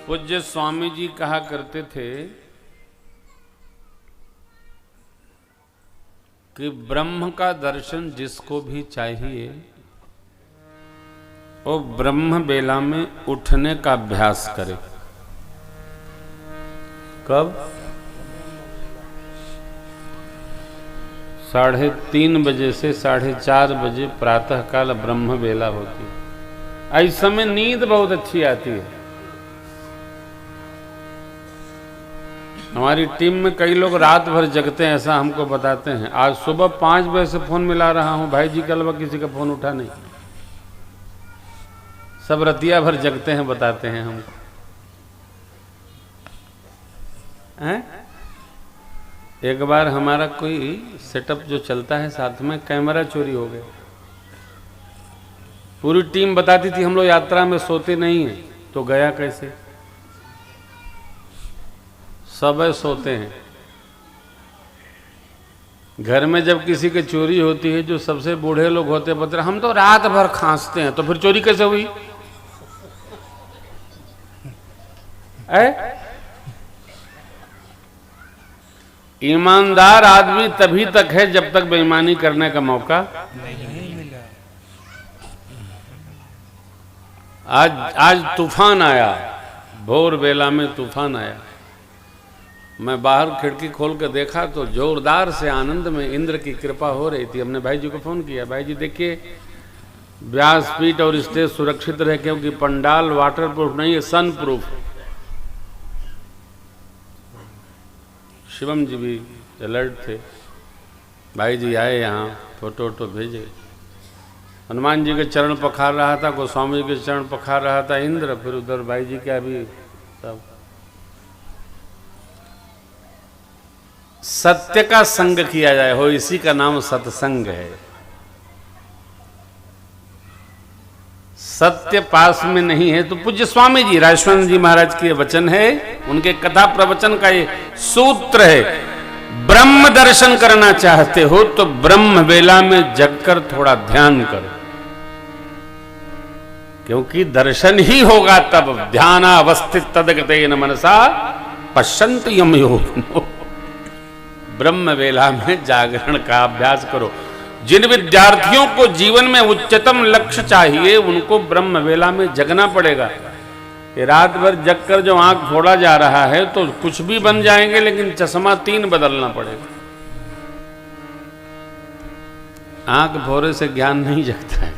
पूज्य स्वामी जी कहा करते थे कि ब्रह्म का दर्शन जिसको भी चाहिए वो ब्रह्म बेला में उठने का अभ्यास करे। कब? 3:30 बजे से 4:30 बजे प्रातः काल ब्रह्म बेला होती है। इस समय नींद बहुत अच्छी आती है। हमारी टीम में कई लोग रात भर जगते हैं, ऐसा हमको बताते हैं। आज सुबह 5 बजे से फोन मिला रहा हूं, भाई जी कल वह किसी का फोन उठा नहीं। सब रतिया भर जगते हैं, बताते हैं हमको। एक बार हमारा कोई सेटअप जो चलता है साथ में, कैमरा चोरी हो गया। पूरी टीम बताती थी हम लोग यात्रा में सोते नहीं हैं, तो गया कैसे? सब सोते हैं। घर में जब किसी की चोरी होती है, जो सबसे बूढ़े लोग होते हैं, हम तो रात भर खांसते हैं, तो फिर चोरी कैसे हुई? ईमानदार आदमी तभी तक है जब तक बेईमानी करने का मौका नहीं मिला। आज तूफान आया, भोर बेला में तूफान आया। मैं बाहर खिड़की खोल कर देखा तो जोरदार से आनंद में इंद्र की कृपा हो रही थी। हमने भाई जी को फोन किया, भाई जी देखिए व्यासपीठ और स्टेज सुरक्षित रहे, क्योंकि पंडाल वाटर प्रूफ नहीं है, सन प्रूफ। शिवम जी भी अलर्ट थे, भाई जी आए यहाँ, फोटो वोटो भेजे। हनुमान जी के चरण पखार रहा था, गोस्वामी जी के चरण पखार रहा था इंद्र, फिर उधर भाई जी क्या भी सब। सत्य का संग किया जाए हो, इसी का नाम सत्संग है। सत्य पास में नहीं है तो पूज्य स्वामी जी राजस्वामी जी महाराज के वचन है, उनके कथा प्रवचन का ये सूत्र है। ब्रह्म दर्शन करना चाहते हो तो ब्रह्म वेला में जगकर थोड़ा ध्यान करो, क्योंकि दर्शन ही होगा तब। ध्यान अवस्थित तदगतेन मनसा पश्यन्त यम योगिनो। ब्रह्म वेला में जागरण का अभ्यास करो। जिन विद्यार्थियों को जीवन में उच्चतम लक्ष्य चाहिए, उनको ब्रह्म वेला में जगना पड़ेगा। ये रात भर जगकर जो आंख फोड़ा जा रहा है तो कुछ भी बन जाएंगे, लेकिन चश्मा 3 बदलना पड़ेगा। आंख फोड़े से ज्ञान नहीं जगता है।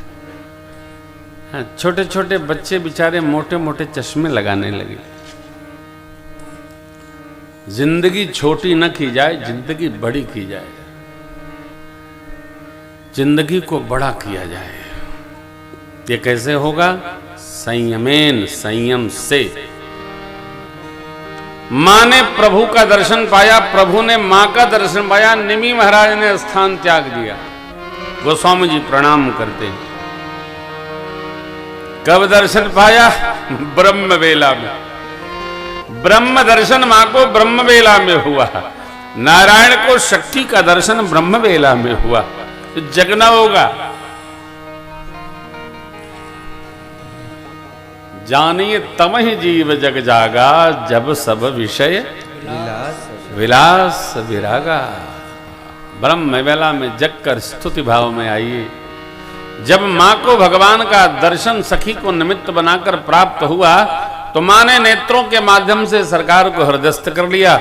छोटे छोटे बच्चे बेचारे मोटे मोटे चश्मे लगाने लगे। जिंदगी छोटी न की जाए, जिंदगी बड़ी की जाए। जिंदगी को बड़ा किया जाए। ये कैसे होगा? संयमेन, संयम से। मां ने प्रभु का दर्शन पाया, प्रभु ने मां का दर्शन पाया, निमि महाराज ने स्थान त्याग दिया। गोस्वामी जी प्रणाम करते हैं। कब दर्शन पाया? ब्रह्म वेला में। ब्रह्म दर्शन मां को ब्रह्म वेला में हुआ। नारायण को शक्ति का दर्शन ब्रह्म वेला में हुआ। तो जगना होगा। जानिए तमहि जीव जग जागा, जब सब विषय विलास विरागा। ब्रह्म वेला में जगकर स्तुति भाव में आइए। जब मां को भगवान का दर्शन सखी को निमित्त बनाकर प्राप्त हुआ तो मां ने नेत्रों के माध्यम से सरकार को हृदयस्थ कर लिया।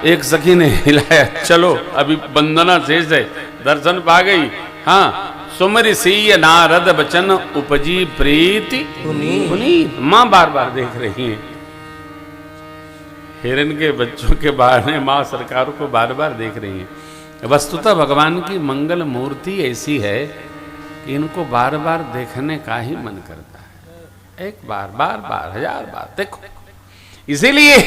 एक सखी ने हिलाया, चलो अभी वंदना शेष है, दर्शन पा गई। हाँ, सुमरि सीय नारद बचन उपजी प्रीति पुनीत। मां बार बार देख रही है। हिरण के बच्चों के बहाने मां सरकार को बार बार देख रही है। वस्तुतः भगवान की मंगल मूर्ति ऐसी है कि इनको बार बार देखने का ही मन करता है। एक बार, बार बार, 1000 बार देखो। इसीलिए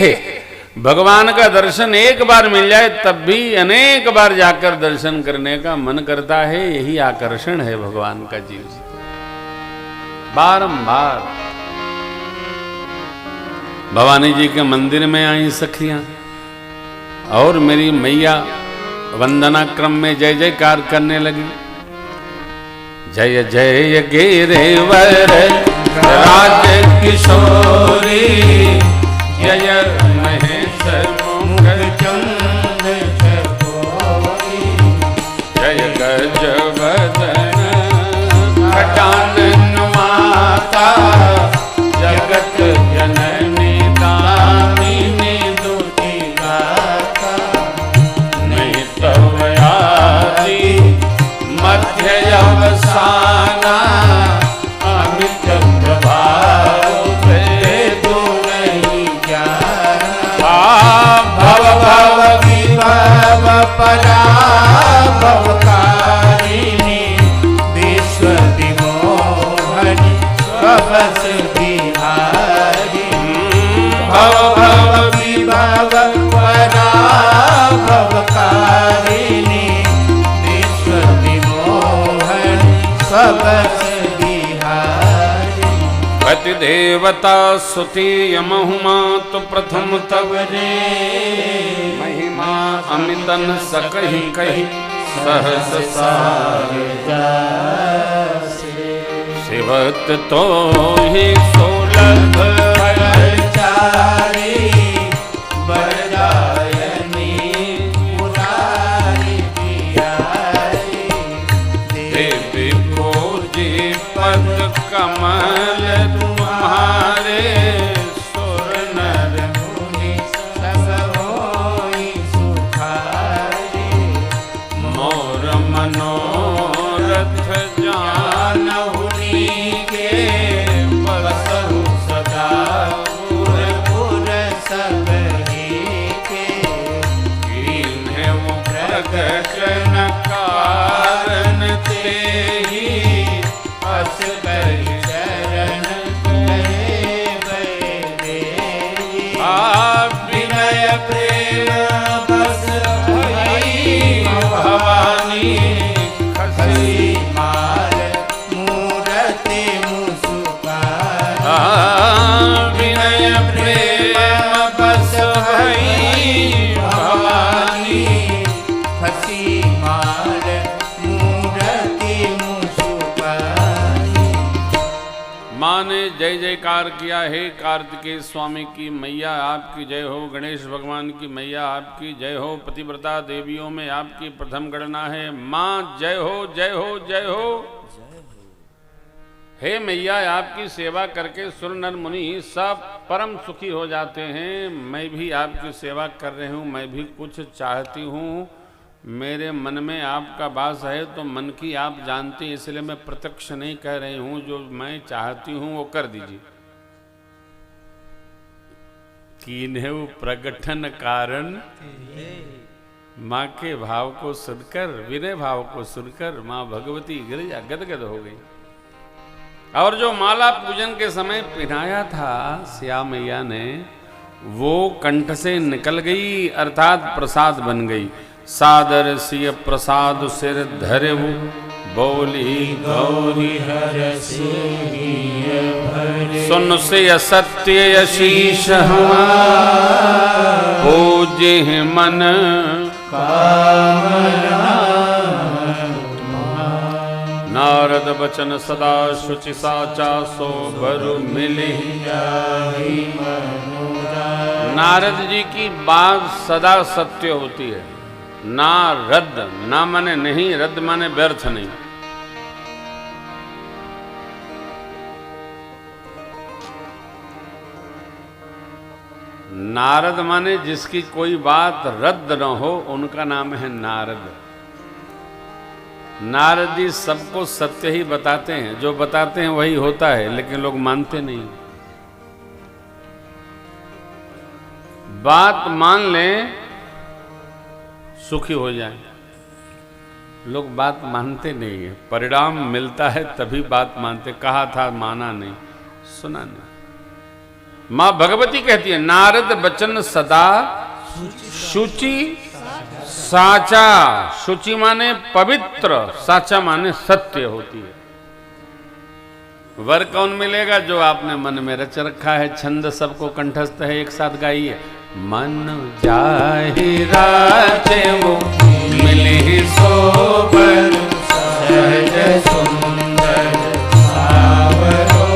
भगवान का दर्शन एक बार मिल जाए तब भी अनेक बार जाकर दर्शन करने का मन करता है। यही आकर्षण है भगवान का जीव से। बारंबार भवानी जी के मंदिर में आई सखियां और मेरी मैया वंदना क्रम में जय जयकार करने लगी। जय जय गिरिवर राज किशोरी, भवकारिणी विश्व विमोहनी स्वबस बिहारी भव भव विभव परा भवकारिणी विश्व विमोहनी स्वबस पति देवता सुति यमहुमा तो प्रथम तव रे महिमा अमितन सकहि कहि सहस सार शिवत तो ही सोलभ चारी बरदायनी मुरारी पियारी देवी पूजी पद कमल तुम्हारे सुर नर मुनि सब होई सुखारी मोर मनोरथ जानहुनी के बसहु सदा पुर पुर सब के कीन्हे वो प्रगटन कारण तेहि अस करि शरण गए बैदेही विनय प्रेम बस भई भवानी खसी मार मूरति मुसुकानी विनय प्रेम बस भई भवानी खसी मार मूरति मुसुकानी। माँ ने जय जयकार किया। हे कार्तिकेय स्वामी की मैया आपकी जय हो, गणेश भगवान की मैया आपकी जय हो, पतिव्रता देवियों में आपकी प्रथम गणना है। माँ जय हो जय हो जय हो। हे मैया आपकी सेवा करके सुर नर मुनि सब परम सुखी हो जाते हैं। मैं भी आपकी सेवा कर रही हूँ, मैं भी कुछ चाहती हूँ। मेरे मन में आपका वास है तो मन की आप जानते हैं, इसलिए मैं प्रत्यक्ष नहीं कह रही हूं। जो मैं चाहती हूं वो कर दीजिए। कीन्हेउ प्रगटन कारण माँ के भाव को सुनकर, विनय भाव को सुनकर माँ भगवती गिरिजा गदगद हो गई। और जो माला पूजन के समय पहनाया था श्याम मैया ने, वो कंठ से निकल गई, अर्थात प्रसाद बन गई। सादर सिय प्रसाद सिर धरऊ बोली गौरी हर सुन से सत्य शीश पूज्य मन नारद बचन सदा शुचि साचा सो बरु मिली। नारद जी की बात सदा सत्य होती है। ना रद्द, ना माने नहीं, रद्द माने व्यर्थ नहीं। नारद माने जिसकी कोई बात रद्द न हो, उनका नाम है नारद। नारद जी सबको सत्य ही बताते हैं, जो बताते हैं वही होता है, लेकिन लोग मानते नहीं। बात मान लें सुखी हो जाए, लोग बात मानते नहीं है। परिणाम मिलता है तभी बात मानते। कहा था माना नहीं, सुना नहीं। मां भगवती कहती है नारद बचन सदा शुचि साचा। शुचि माने पवित्र, साचा माने सत्य होती है। वर कौन मिलेगा? जो आपने मन में रच रखा है। छंद सबको कंठस्थ है, एक साथ गाइए। मन जाहिरा वो मिले सोबर सहज सुंदर सावरो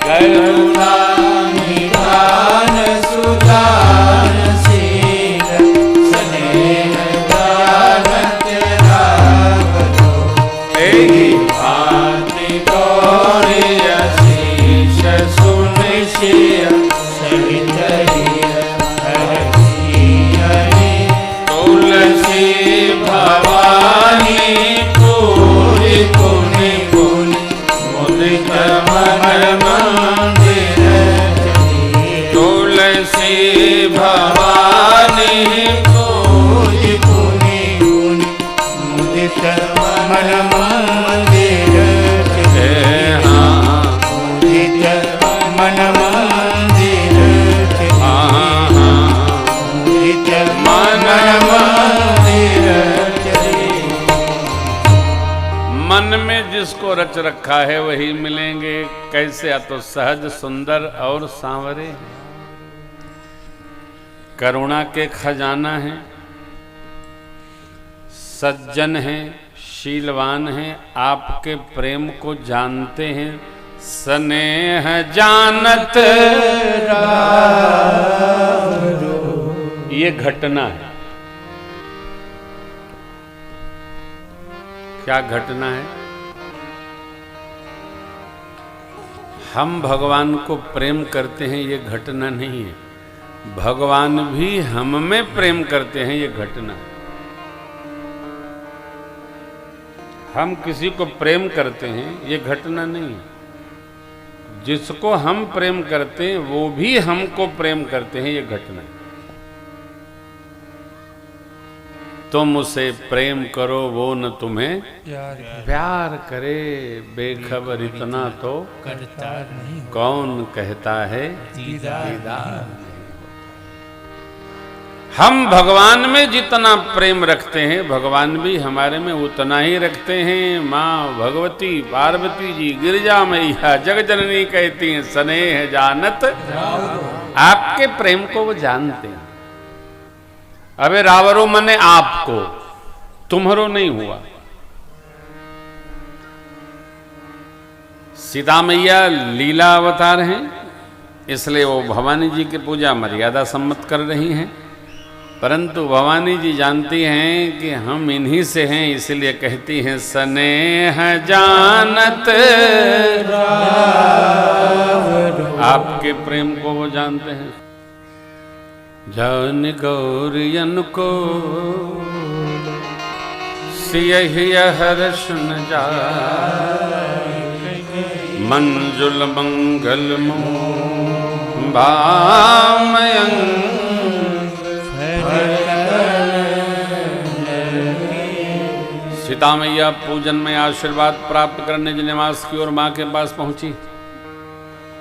करुणा निधान सुदान शील स्नेह दानत रावरो एहि भांति गौरी आशीष सुनिशिय सहित भवानी पूरी पुनि पुनि मुदित मन मंदिर तुलसी भवानी पूरी पुनि पुनि मुदित पूजित मन मंदिर हे हाँ पूजित मन मंदिर हाँ पूजित मन मंदिर मन में जिसको रच रखा है वही मिलेंगे। कैसे? तो सहज सुंदर और सांवरे हैं, करुणा के खजाना हैं, सज्जन हैं, शीलवान हैं, आपके प्रेम को जानते हैं। स्नेह जानत ये घटना है। क्या घटना है? हम भगवान को प्रेम करते हैं, ये घटना नहीं है। भगवान भी हम में प्रेम करते हैं, ये घटना है। हम किसी को प्रेम करते हैं, ये घटना नहीं है। जिसको हम प्रेम करते हैं वो भी हमको प्रेम करते हैं, ये घटना है। तुम उसे प्रेम करो, वो न तुम्हें प्यार करे। बेखबर इतना तो करता नहीं कौन कहता है दीदार दीदार। हम भगवान में जितना प्रेम रखते हैं, भगवान भी हमारे में उतना ही रखते हैं। माँ भगवती पार्वती जी गिरजा मैया जगजननी कहती हैं, स्नेह जानत आपके प्रेम को वो जानते हैं। अबे रावरो मने आपको, तुम्हारो नहीं हुआ। सीता मैया लीला अवतार हैं, इसलिए वो भवानी जी की पूजा मर्यादा सम्मत कर रही हैं। परंतु भवानी जी जानती हैं कि हम इन्हीं से हैं, इसलिए कहती हैं स्नेह जानत आपके प्रेम को वो जानते हैं। जान गौरियन को सियहि हर्ष न जाय, मंजुल मंगल भामयं। सीता मैया पूजन में आशीर्वाद प्राप्त करने निवास की ओर माँ के पास पहुंची।